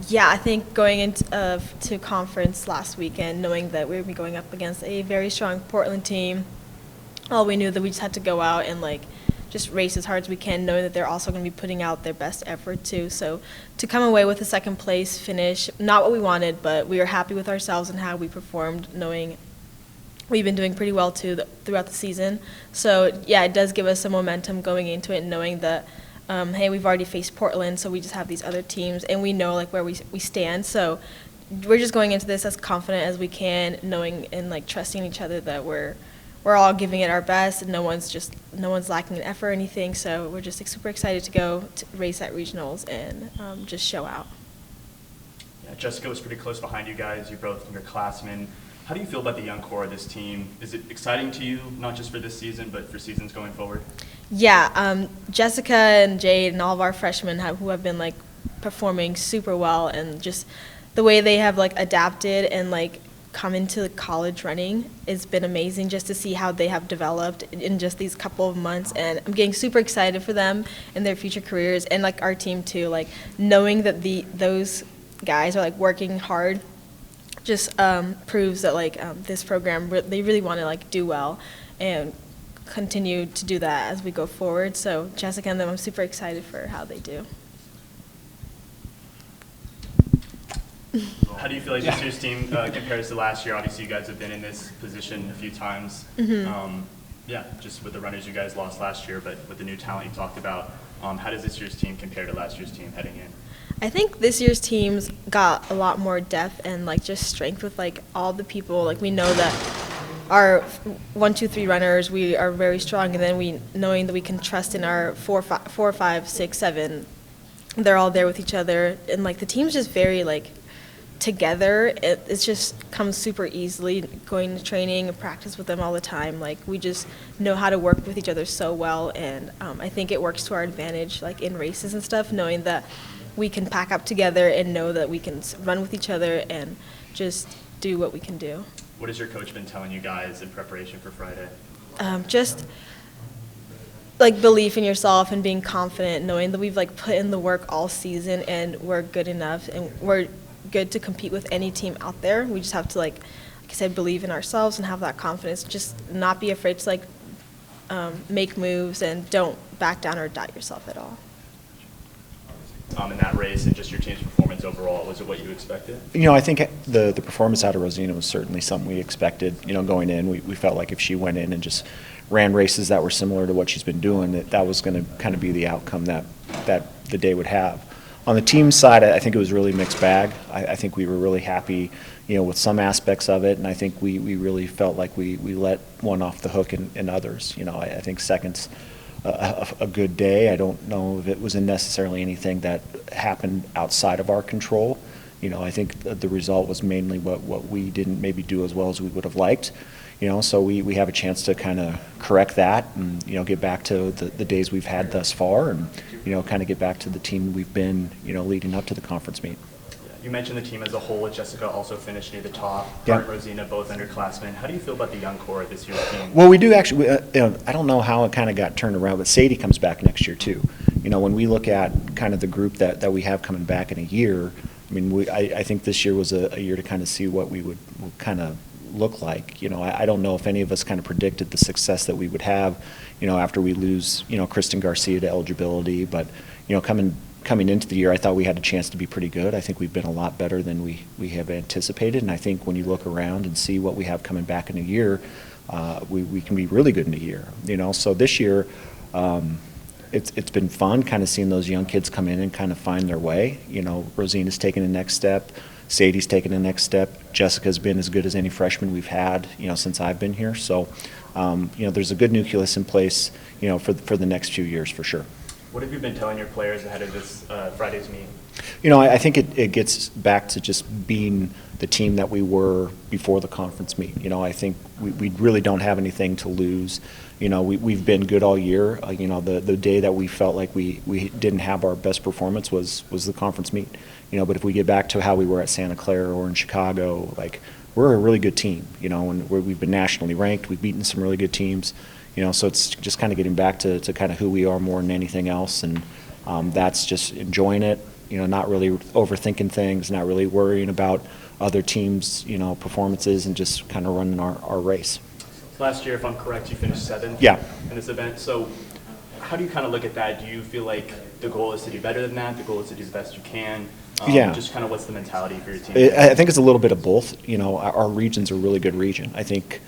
Yeah, I think going into to conference last weekend, knowing that we would be going up against a very strong Portland team, all we knew that we just had to go out and just race as hard as we can, knowing that they're also going to be putting out their best effort too. So to come away with a second place finish, not what we wanted, but we were happy with ourselves and how we performed, knowing we've been doing pretty well too throughout the season. So yeah, it does give us some momentum going into it, knowing that hey, we've already faced Portland, so we just have these other teams, and we know where we stand. So we're just going into this as confident as we can, knowing and trusting each other that we're all giving it our best, and no one's lacking an effort or anything. So we're just super excited to go to race at regionals and just show out. Yeah, Jessica was pretty close behind you guys. You're both underclassmen. How do you feel about the young core of this team? Is it exciting to you, not just for this season, but for seasons going forward? Yeah, Jessica and Jade and all of our freshmen who have been performing super well, and just the way they have adapted and come into college running, it's been amazing just to see how they have developed in just these couple of months. And I'm getting super excited for them and their future careers, and our team too. Knowing that those guys are working hard just proves that this program they really want to do well and continue to do that as we go forward. So Jessica and them, I'm super excited for how they do. How do you feel like this year's team compares to last year? Obviously, you guys have been in this position a few times. Yeah, just with the runners you guys lost last year, but with the new talent you talked about, how does this year's team compare to last year's team heading in? I think this year's team's got a lot more depth and just strength with all the people. We know that our 1, 2, 3 runners, we are very strong, and then knowing that we can trust in our 4, 5, 6, 7. They're all there with each other, and the team's just very together. It just comes super easily going to training and practice with them all the time. We just know how to work with each other so well, and I think it works to our advantage in races and stuff, knowing that we can pack up together and know that we can run with each other and just do what we can do. What has your coach been telling you guys in preparation for Friday? Just belief in yourself and being confident, knowing that we've put in the work all season and we're good enough and we're good to compete with any team out there. We just have to, like I said, believe in ourselves and have that confidence. Just not be afraid to make moves, and don't back down or doubt yourself at all. In that race and just your team's performance overall, was it what you expected? I think the performance out of Rosina was certainly something we expected. Going in, we felt like if she went in and just ran races that were similar to what she's been doing, that was going to kind of be the outcome that the day would have. On the team side, I think it was really mixed bag. I think we were really happy, with some aspects of it, and I think we really felt like we let one off the hook in others. I think second's a good day. I don't know if it was necessarily anything that happened outside of our control. I think the result was mainly what we didn't maybe do as well as we would have liked. So we have a chance to kind of correct that and, get back to the days we've had thus far and, kind of get back to the team we've been, leading up to the conference meet. You mentioned the team as a whole, with Jessica also finished near the top. Yeah. Hart and Rosina, both underclassmen. How do you feel about the young core of this year's team? Well, we do actually. I don't know how it kind of got turned around, but Sadie comes back next year too. When we look at kind of the group that we have coming back in a year, I think this year was a year to kind of see what we would kind of look like. I don't know if any of us kind of predicted the success that we would have, after we lose, Kristen Garcia to eligibility, but, coming into the year, I thought we had a chance to be pretty good. I think we've been a lot better than we have anticipated, and I think when you look around and see what we have coming back in a year, we can be really good in a year. So this year, it's been fun kind of seeing those young kids come in and kind of find their way. Rosina's taking the next step. Sadie's taken the next step. Jessica's been as good as any freshman we've had, since I've been here. So, there's a good nucleus in place, for the next few years for sure. What have you been telling your players ahead of this Friday's meet? I think it gets back to just being the team that we were before the conference meet. I think we really don't have anything to lose. We've been good all year. The day that we felt like we didn't have our best performance was the conference meet. But if we get back to how we were at Santa Clara or in Chicago, we're a really good team. And we've been nationally ranked. We've beaten some really good teams. So it's just kind of getting back to kind of who we are more than anything else, and that's just enjoying it, not really overthinking things, not really worrying about other teams' performances, and just kind of running our race. Last year, if I'm correct, you finished 7th Yeah. in this event. So how do you kind of look at that? Do you feel like the goal is to do better than that? The goal is to do the best you can? Yeah. Just kind of what's the mentality for your team? I think it's a little bit of both. Our region's a really good region. I think,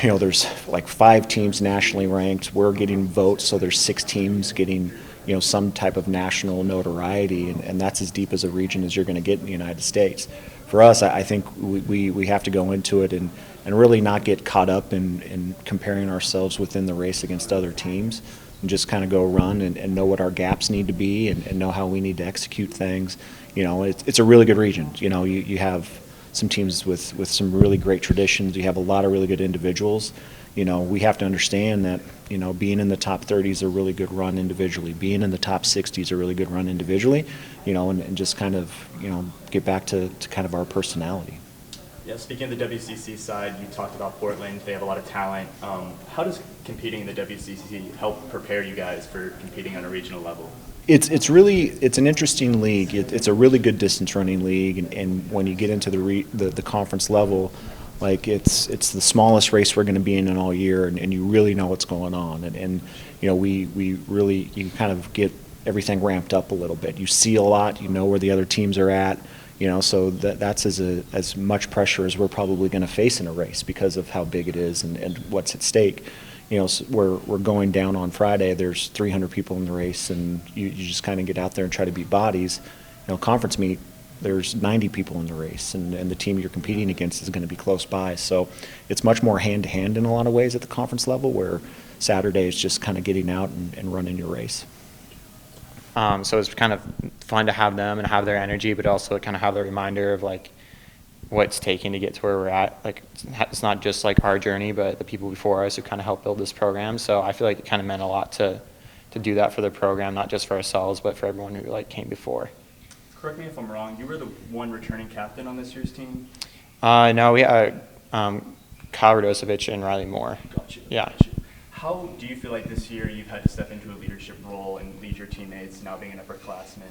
there's like 5 teams nationally ranked. We're getting votes, so there's 6 teams getting, some type of national notoriety, and that's as deep as a region as you're going to get in the United States. For us, I think we have to go into it and really not get caught up in comparing ourselves within the race against other teams, and just kind of go run and know what our gaps need to be, and know how we need to execute things. It's a really good region. You have some teams with some really great traditions. You have a lot of really good individuals. We have to understand that, being in the top 30 is a really good run individually. Being in the top 60 is a really good run individually, and just kind of, get back to kind of our personality. Yeah, speaking of the WCC side, you talked about Portland. They have a lot of talent. How does competing in the WCC help prepare you guys for competing on a regional level? It's an interesting league. It's a really good distance running league, and when you get into the conference level, like it's the smallest race we're going to be in all year, and you really know what's going on, and we really, you kind of get everything ramped up a little bit. You see a lot, you know where the other teams are at, so that's as much pressure as we're probably going to face in a race because of how big it is and what's at stake. So we're going down on Friday. There's 300 people in the race, and you just kind of get out there and try to beat bodies. Conference meet, there's 90 people in the race, and the team you're competing against is going to be close by. So it's much more hand-to-hand in a lot of ways at the conference level, where Saturday is just kind of getting out and running your race. So it's kind of fun to have them and have their energy, but also kind of have the reminder of like what it's taking to get to where we're at. Like it's not just like our journey, but the people before us who kind of helped build this program. So I feel like it kind of meant a lot to do that for the program, not just for ourselves, but for everyone who like came before. Correct me if I'm wrong. You were the one returning captain on this year's team? No, we had Kyle Radosevich and Riley Moore. Gotcha. Yeah. Gotcha. How do you feel like this year you've had to step into a leadership role and lead your teammates, now being an upperclassman?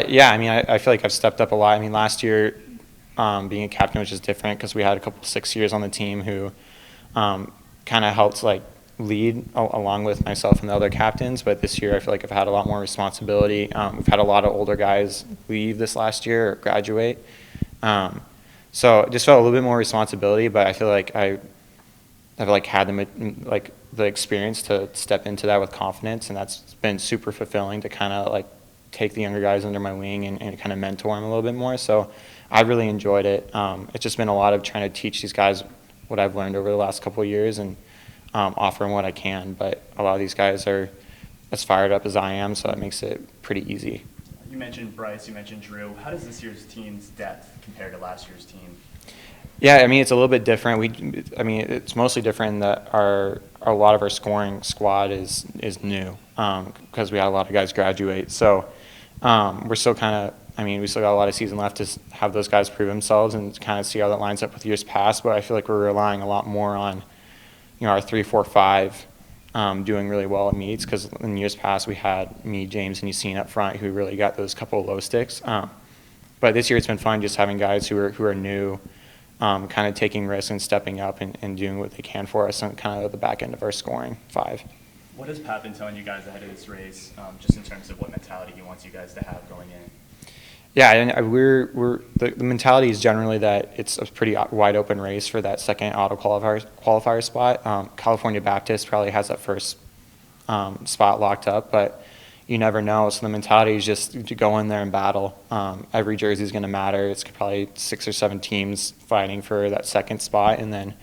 Yeah, I mean, I feel like I've stepped up a lot. I mean, last year, being a captain was just different because we had a couple 6 years on the team who kind of helped like lead along with myself and the other captains. But this year, I feel like I've had a lot more responsibility. We've had a lot of older guys leave this last year or graduate. So it just felt a little bit more responsibility, but I feel like I've like had the experience to step into that with confidence, and that's been super fulfilling to kind of like take the younger guys under my wing and kind of mentor them a little bit more. So I really enjoyed it. It's just been a lot of trying to teach these guys what I've learned over the last couple of years and offer them what I can. But a lot of these guys are as fired up as I am, so that makes it pretty easy. You mentioned Bryce, you mentioned Drew. How does this year's team's depth compare to last year's team? Yeah, I mean, it's a little bit different. It's mostly different in that a lot of our scoring squad is new because we had a lot of guys graduate. So we're still we still got a lot of season left to have those guys prove themselves and kind of see how that lines up with years past. But I feel like we're relying a lot more on, our 3, 4, 5 doing really well at meets, because in years past we had me, James, and Yassine up front who really got those couple of low sticks. But this year it's been fun just having guys who are new, kind of taking risks and stepping up and doing what they can for us on kind of the back end of our scoring 5. What has Pat been telling you guys ahead of this race, just in terms of what mentality he wants you guys to have going in? Yeah, and the mentality is generally that it's a pretty wide open race for that second auto qualifier spot. California Baptist probably has that first spot locked up, but you never know. So the mentality is just to go in there and battle. Every jersey is going to matter. It's probably 6 or 7 teams fighting for that second spot, and then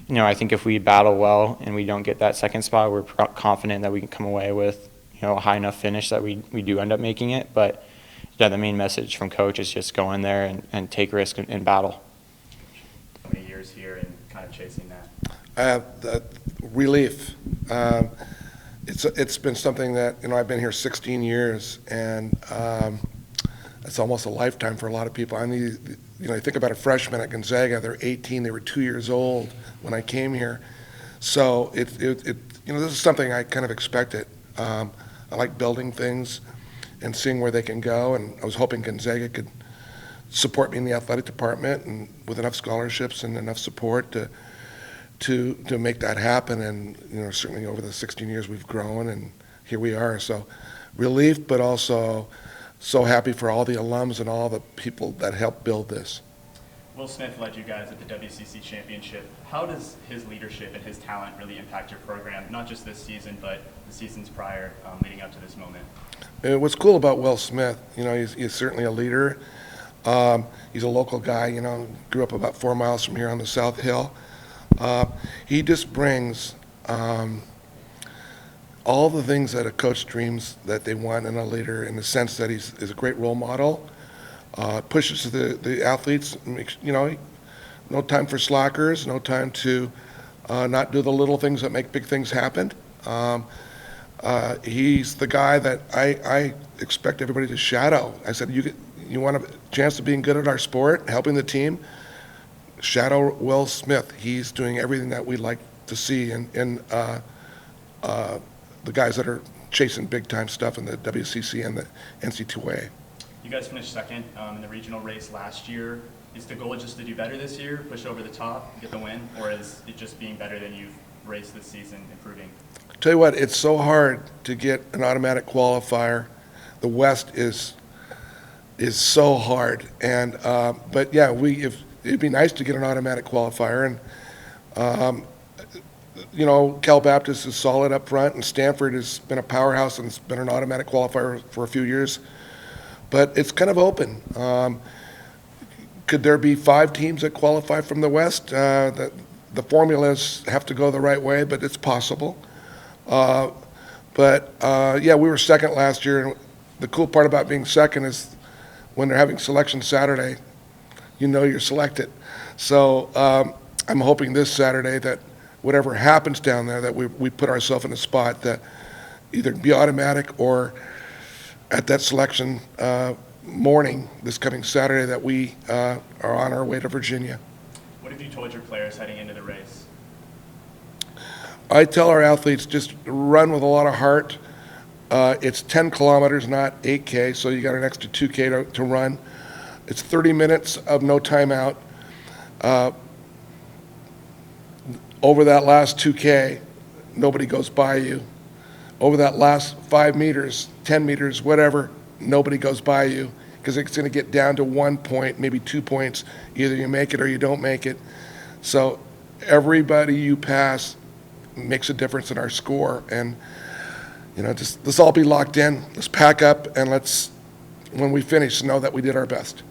I think if we battle well and we don't get that second spot, we're confident that we can come away with a high enough finish that we do end up making it. But yeah, the main message from coach is just go in there and take risk and battle. How many years here and kind of chasing that? The relief. It's been something that, I've been here 16 years, and it's almost a lifetime for a lot of people. I mean, you think about a freshman at Gonzaga, they're 18, they were 2 years old when I came here. So this is something I kind of expected. I like building things. and seeing where they can go. And I was hoping Gonzaga could support me in the athletic department and with enough scholarships and enough support to make that happen. And certainly over the 16 years we've grown, and here we are. So relief, but also so happy for all the alums and all the people that helped build this. Will Smith led you guys at the WCC championship. How does his leadership and his talent really impact your program, not just this season, but the seasons prior, leading up to this moment? What's cool about Will Smith, he's certainly a leader. He's a local guy, grew up about 4 miles from here on the South Hill. He just brings all the things that a coach dreams that they want in a leader, in the sense that he's a great role model. Pushes the athletes, no time for slackers, no time to not do the little things that make big things happen. He's the guy that I expect everybody to shadow. I said, you want a chance of being good at our sport, helping the team? Shadow Will Smith. He's doing everything that we'd like to see in the guys that are chasing big-time stuff in the WCC and the NCAA. You guys finished second in the regional race last year. Is the goal just to do better this year, push over the top, get the win, or is it just being better than you've raced this season, improving? Tell you what, it's so hard to get an automatic qualifier. The West is so hard, and but yeah, it'd be nice to get an automatic qualifier, and Cal Baptist is solid up front, and Stanford has been a powerhouse and it's been an automatic qualifier for a few years. But it's kind of open. Could there be 5 teams that qualify from the West? The formulas have to go the right way, but it's possible. Yeah, we were second last year. And the cool part about being second is when they're having selection Saturday, you're selected. So I'm hoping this Saturday that whatever happens down there, that we put ourselves in a spot that either be automatic or at that selection morning this coming Saturday that we are on our way to Virginia. What have you told your players heading into the race? I tell our athletes, just run with a lot of heart. It's 10 kilometers, not 8K, so you got an extra 2K to run. It's 30 minutes of no timeout. Over that last 2K, nobody goes by you. Over that last 5 meters, 10 meters, whatever, nobody goes by you, because it's going to get down to 1 point, maybe 2 points. Either you make it or you don't make it. So everybody you pass makes a difference in our score. And, just let's all be locked in. Let's pack up, and let's, when we finish, know that we did our best.